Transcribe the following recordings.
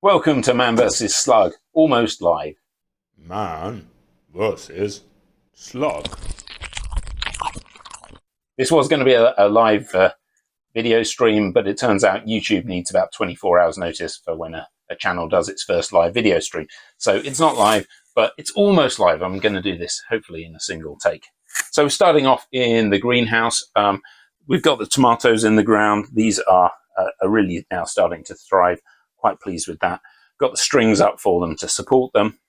Welcome to Man vs. Slug, almost live. Man versus Slug. This was going to be a live video stream, but it turns out YouTube needs about 24 hours notice for when a channel does its first live video stream. So it's not live, but it's almost live. I'm going to do this hopefully in a single take. So we're starting off in the greenhouse. We've got the tomatoes in the ground. These are really now starting to thrive. Quite pleased with that. Got the strings up for them to support them.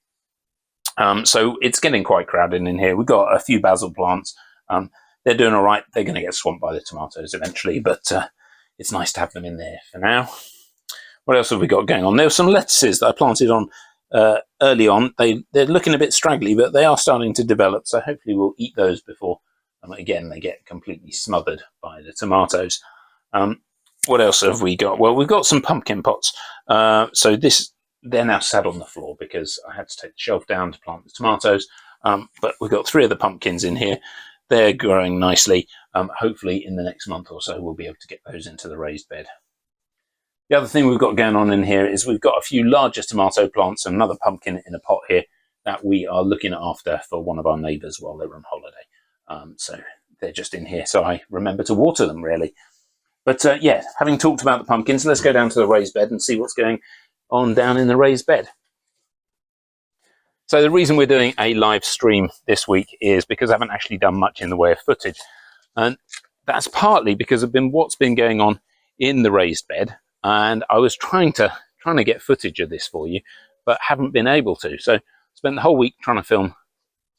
So it's getting quite crowded in here. We've got a few basil plants. They're doing all right. They're going to get swamped by the tomatoes eventually, but it's nice to have them in there for now. What else have we got going on? There were some lettuces that I planted on early on. They're looking a bit straggly, but they are starting to develop. So hopefully we'll eat those before, again, they get completely smothered by the tomatoes. What else have we got? Well, we've got some pumpkin pots. So they're now sat on the floor because I had to take the shelf down to plant the tomatoes. But we've got 3 of the pumpkins in here. They're growing nicely. Hopefully in the next month or so, we'll be able to get those into the raised bed. The other thing we've got going on in here is we've got a few larger tomato plants and another pumpkin in a pot here that we are looking after for one of our neighbours while they're on holiday. So they're just in here. So I remember to water them, really. But yeah, having talked about the pumpkins, let's go down to the raised bed and see what's going on down in the raised bed. So the reason we're doing a live stream this week is because I haven't actually done much in the way of footage. And that's partly because of what's been going on in the raised bed. And I was trying to get footage of this for you, but haven't been able to. So spent the whole week trying to film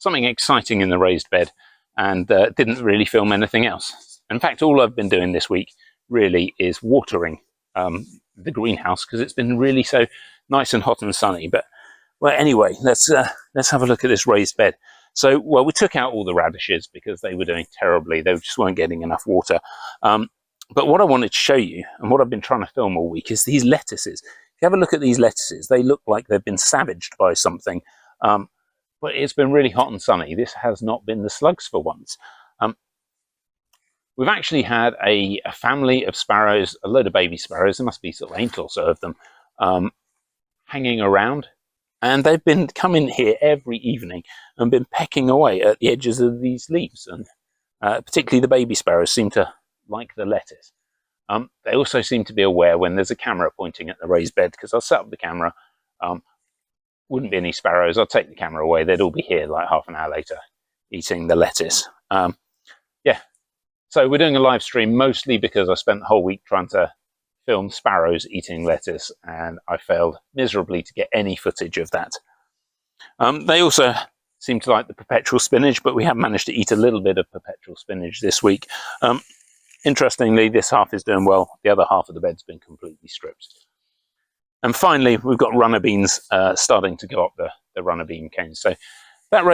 something exciting in the raised bed and didn't really film anything else. In fact, all I've been doing this week really is watering the greenhouse because it's been really so nice and hot and sunny. But well, anyway, let's have a look at this raised bed. So, well, we took out all the radishes because they were doing terribly. They just weren't getting enough water. But what I wanted to show you, and what I've been trying to film all week, is these lettuces. If you have a look at these lettuces, they look like they've been savaged by something. But it's been really hot and sunny. This has not been the slugs for once. We've actually had a family of sparrows, a load of baby sparrows, there must be sort of 8 or so of them, hanging around. And they've been coming here every evening and been pecking away at the edges of these leaves. And particularly the baby sparrows seem to like the lettuce. They also seem to be aware when there's a camera pointing at the raised bed, because I'll set up the camera. Wouldn't be any sparrows. I'll take the camera away. They'd all be here like half an hour later eating the lettuce. Yeah. So we're doing a live stream mostly because I spent the whole week trying to film sparrows eating lettuce and I failed miserably to get any footage of that. They also seem to like the perpetual spinach, but we have managed to eat a little bit of perpetual spinach this week. Interestingly, this half is doing well. The other half of the bed's been completely stripped. And finally, we've got runner beans starting to go up the runner bean canes. So that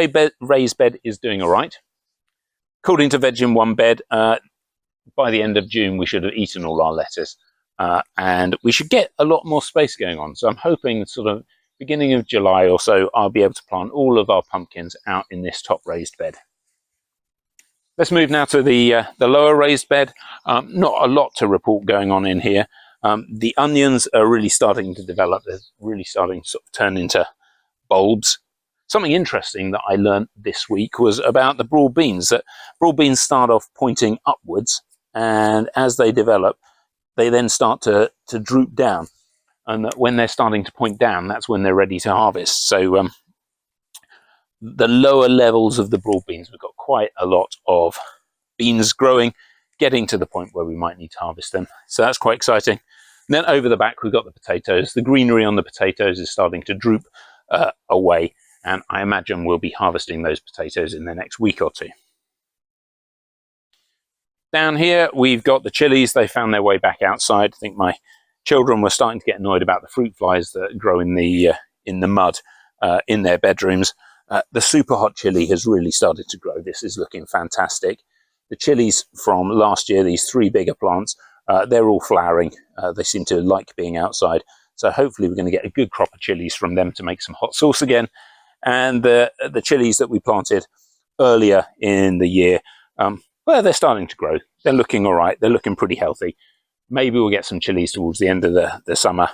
raised bed is doing all right. According to Veg in One Bed, by the end of June, we should have eaten all our lettuce. And we should get a lot more space going on. So I'm hoping sort of beginning of July or so, I'll be able to plant all of our pumpkins out in this top raised bed. Let's move now to the lower raised bed. Not a lot to report going on in here. The onions are really starting to develop. They're really starting to sort of turn into bulbs. Something interesting that I learned this week was about the broad beans, that broad beans start off pointing upwards, and as they develop, they then start to droop down. And that when they're starting to point down, that's when they're ready to harvest. So the lower levels of the broad beans, we've got quite a lot of beans growing, getting to the point where we might need to harvest them. So that's quite exciting. And then over the back, we've got the potatoes. The greenery on the potatoes is starting to droop away. And I imagine we'll be harvesting those potatoes in the next week or 2. Down here, we've got the chilies. They found their way back outside. I think my children were starting to get annoyed about the fruit flies that grow in the mud in their bedrooms. The super hot chili has really started to grow. This is looking fantastic. The chilies from last year, these 3 bigger plants, they're all flowering. They seem to like being outside. So hopefully we're going to get a good crop of chilies from them to make some hot sauce again. And the chilies that we planted earlier in the year, well, they're starting to grow. They're looking all right. They're looking pretty healthy. Maybe we'll get some chilies towards the end of the summer.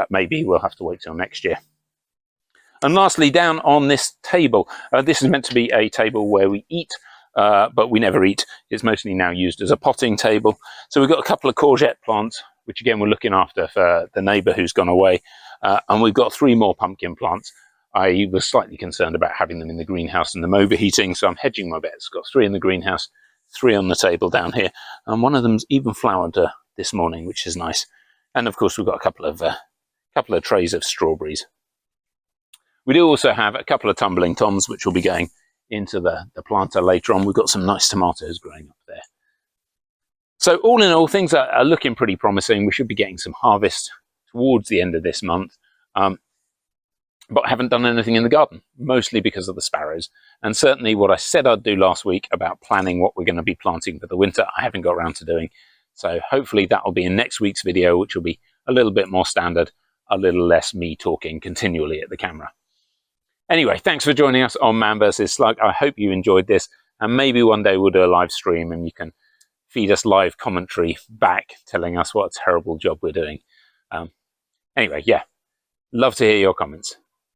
maybe we'll have to wait till next year. And lastly, down on this table, this is meant to be a table where we eat, but we never eat. It's mostly now used as a potting table. So we've got a couple of courgette plants, which again we're looking after for the neighbour who's gone away. And we've got 3 more pumpkin plants. I was slightly concerned about having them in the greenhouse and them overheating, so I'm hedging my bets. Got 3 in the greenhouse, 3 on the table down here, and one of them's even flowered this morning, which is nice. And of course we've got a couple of trays of strawberries. We do also have a couple of tumbling toms, which will be going into the planter later on. We've got some nice tomatoes growing up there. So all in all, things are looking pretty promising. We should be getting some harvest towards the end of this month. But I haven't done anything in the garden, mostly because of the sparrows. And certainly what I said I'd do last week about planning what we're going to be planting for the winter, I haven't got around to doing. So hopefully that will be in next week's video, which will be a little bit more standard, a little less me talking continually at the camera. Anyway, thanks for joining us on Man vs. Slug. I hope you enjoyed this, and maybe one day we'll do a live stream and you can feed us live commentary back, telling us what a terrible job we're doing. Anyway, yeah, love to hear your comments.